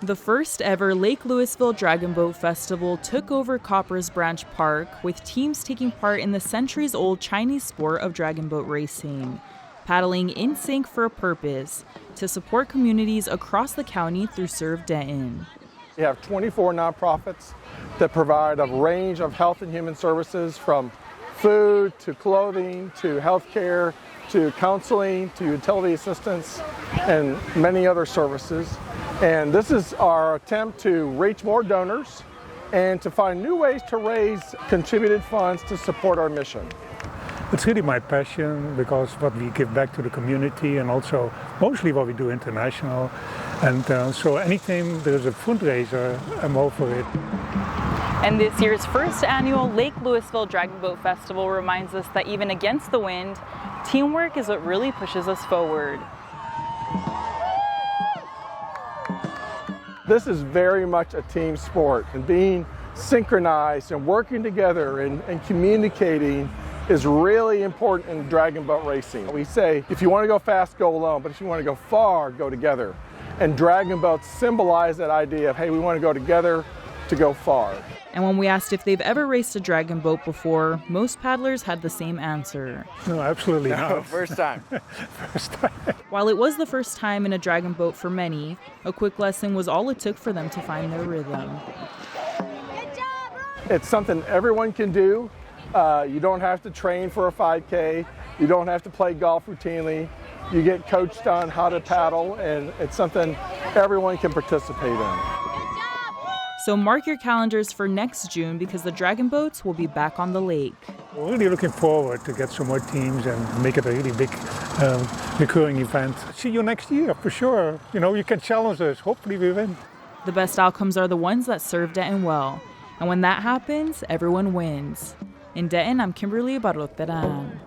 The first ever Lake Lewisville Dragon Boat Festival took over Copperas Branch Park, with teams taking part in the centuries-old Chinese sport of dragon boat racing, paddling in sync for a purpose, to support communities across the county through Serve Denton. We have 24 nonprofits that provide a range of health and human services, from food to clothing to healthcare to counseling to utility assistance and many other services. And this is our attempt to reach more donors and to find new ways to raise contributed funds to support our mission. It's really my passion, because what we give back to the community, and also mostly what we do international. And so anytime there's a fundraiser, I'm all for it. And this year's first annual Lake Lewisville Dragon Boat Festival reminds us that even against the wind, teamwork is what really pushes us forward. This is very much a team sport, and being synchronized and working together and communicating is really important in dragon boat racing. We say, if you want to go fast, go alone, but if you want to go far, go together. And dragon boats symbolize that idea of, hey, we want to go together to go far. And when we asked if they've ever raced a dragon boat before, most paddlers had the same answer. No, absolutely not. First time. First time. While it was the first time in a dragon boat for many, a quick lesson was all it took for them to find their rhythm. It's something everyone can do. You don't have to train for a 5K. You don't have to play golf routinely. You get coached on how to paddle, and it's something everyone can participate in. So mark your calendars for next June, because the dragon boats will be back on the lake. We're really looking forward to get some more teams and make it a really big recurring event. See you next year for sure. You know, you can challenge us. Hopefully we win. The best outcomes are the ones that serve Denton well. And when that happens, everyone wins. In Denton, I'm Kimberly Barroteran.